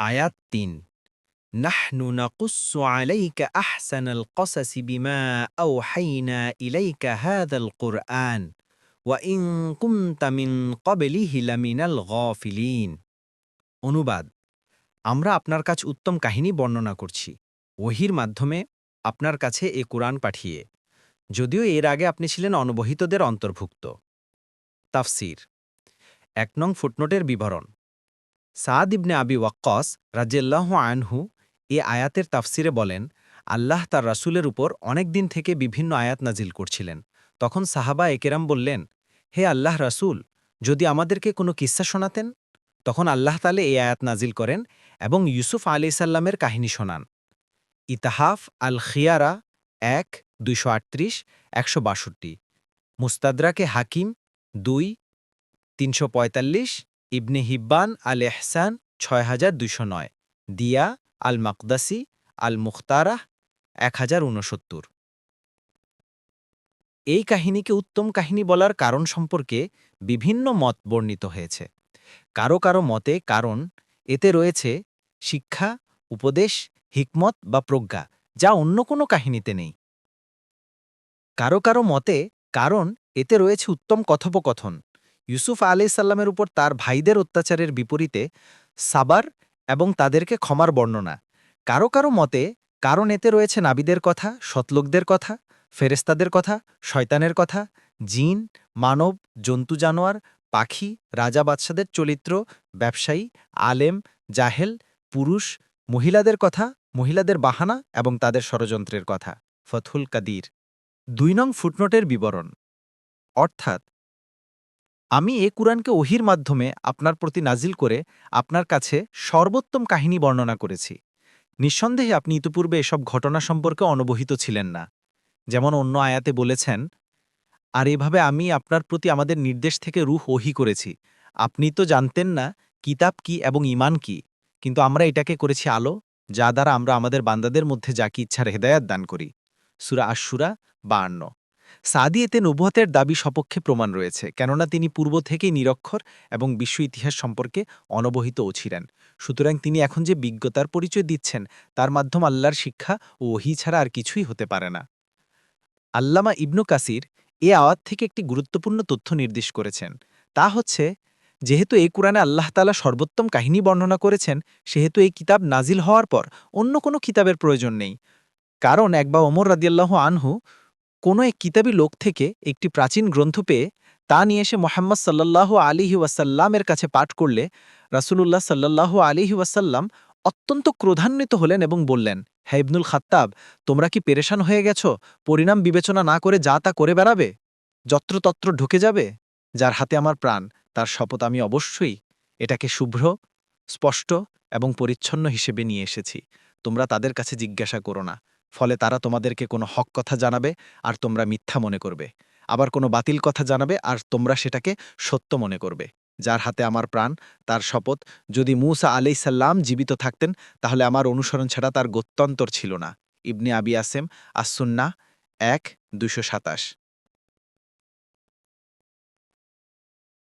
আয়াত ৩ নাহনু নাকুসসু আলাইকা আহসানাল কসাসি বিমা আওহাইনা ইলাইকা হাযাল কুরআন ওয়া ইন কুনতা মিন ক্বাবলিহি লামিনাল গাফিলিন। অনুবাদ: আমরা আপনার কাছে উত্তম কাহিনী বর্ণনা করছি ওহির মাধ্যমে আপনার কাছে এ কুরআন পাঠিয়ে, যদিও এর আগে আপনি ছিলেন অনবহিতদের অন্তর্ভুক্ত। তাফসীর ১ নং ফুটনোটের বিবরণ। সাদ ইবনে আবি ওয়াক্কাস রাদিয়াল্লাহু আনহু এ আয়াতের তাফসিরে বলেন, আল্লাহ তার রাসূলের উপর অনেক দিন থেকে বিভিন্ন আয়াত নাজিল করছিলেন। তখন সাহাবা একেরাম বললেন, হে আল্লাহ রাসূল, যদি আমাদেরকে কোনো কিস্সা শোনাতেন। তখন আল্লাহ তাআলা এই আয়াত নাজিল করেন এবং ইউসুফ আলাইহিসসালামের কাহিনী শোনান। ইতাহাফ আল খিয়ারা ১, ২৩৮, ১৬২, মুস্তাদরাকে হাকিম ২, ৩৪৫, ইবনে হিব্বান আল এহসান ৬২০৯, দিয়া আল মাকদাসি আল মুখতারাহ ১০৬৯। এই কাহিনীকে উত্তম কাহিনী বলার কারণ সম্পর্কে বিভিন্ন মত বর্ণিত হয়েছে। কারো কারো মতে কারণ এতে রয়েছে শিক্ষা, উপদেশ, হিকমত বা প্রজ্ঞা, যা অন্য কোনো কাহিনীতে নেই। কারো কারো মতে কারণ এতে রয়েছে উত্তম কথোপকথন, ইউসুফ আলাইহিসসালামের উপর তার ভাইদের অত্যাচারের বিপরীতে সাবার এবং তাদেরকে ক্ষমার বর্ণনা। কারো কারো মতে কারণ এতে রয়েছে নাবিদের কথা, সৎলোকদের কথা, ফেরেস্তাদের কথা, শয়তানের কথা, জিন, মানব, জন্তু জানোয়ার, পাখি, রাজা বাদশাদের চরিত্র, ব্যবসায়ী, আলেম, জাহেল, পুরুষ, মহিলাদের কথা, মহিলাদের বাহানা এবং তাদের ষড়যন্ত্রের কথা। ফথুল কাদির ২ নং ফুটনোটের বিবরণ। অর্থাৎ, আমি এ কুরআনকে ওহির মাধ্যমে আপনার প্রতি নাজিল করে আপনার কাছে সর্বোত্তম কাহিনী বর্ণনা করেছি। নিঃসন্দেহে আপনি ইতিপূর্বে এসব ঘটনা সম্পর্কে অনবহিত ছিলেন না। যেমন অন্য আয়াতে বলেছেন, আর এভাবে আমি আপনার প্রতি আমাদের নির্দেশ থেকে রূহ ওহী করেছি। আপনি তো জানতেন না কিতাব কি এবং ঈমান কি, কিন্তু আমরা এটাকে করেছি আলো, যা দ্বারা আমরা আমাদের বান্দাদের মধ্যে যাকে ইচ্ছার হেদায়াত দান করি। সূরা আশ-শুরা ৫২। সাদি এতে নবুয়তের দাবি সপক্ষে প্রমাণ রয়েছে, কেননা তিনি পূর্ব থেকেই নিরক্ষর এবং বিশ্ব ইতিহাস সম্পর্কে অনবহিতও ছিলেন। সুতরাং তিনি এখন যে বিজ্ঞতার পরিচয় দিচ্ছেন তার মাধ্যম আল্লাহর শিক্ষা ও ওহী ছাড়া আর কিছুই হতে পারে না। আল্লামা ইবনু কাসির এ আয়াত থেকে একটি গুরুত্বপূর্ণ তথ্য নির্দেশ করেছেন। তা হচ্ছে, যেহেতু এই কুরআনে আল্লাহ তাআলা সর্বোত্তম কাহিনী বর্ণনা করেছেন, সেহেতু এই কিতাব নাজিল হওয়ার পর অন্য কোনো কিতাবের প্রয়োজন নেই। কারণ একবার ওমর রাদিয়াল্লাহু আনহু কোনো এক কিতাবী লোক থেকে একটি প্রাচীন গ্রন্থ পেয়ে তা নিয়ে এসে মুহাম্মদ সাল্লাল্লাহু আলাইহি ওয়াসাল্লামের কাছে পাঠ করলে রাসূলুল্লাহ সাল্লাল্লাহু আলাইহি ওয়াসাল্লাম অত্যন্ত ক্রোধান্বিত হলেন এবং বললেন, হে ইবনুল খাত্তাব, তোমরা কি পেরেশান হয়ে গেছ? পরিণাম বিবেচনা না করে যা তা করে বেড়াবে, যত্রতত্র ঢুকে যাবে? যার হাতে আমার প্রাণ, তার শপথ আমি অবশ্যই এটাকে শুভ্র, স্পষ্ট এবং পরিচ্ছন্ন হিসেবে নিয়ে এসেছি। তোমরা তাদের কাছে জিজ্ঞাসা করো না, ফলে তারা তোমাদেরকে কোনো হক কথা জানাবে আর তোমরা মিথ্যা মনে করবে, আবার কোনো বাতিল কথা জানাবে আর তোমরা সেটাকে সত্য মনে করবে। যার হাতে আমার প্রাণ, তার শপথ, যদি মূসা আলাইহিসসালাম জীবিত থাকতেন তাহলে আমার অনুসরণ ছাড়া তার গত্যন্তর ছিল না। ইবনে আবি আসেম, আস-সুন্নাহ ১, ২২৭।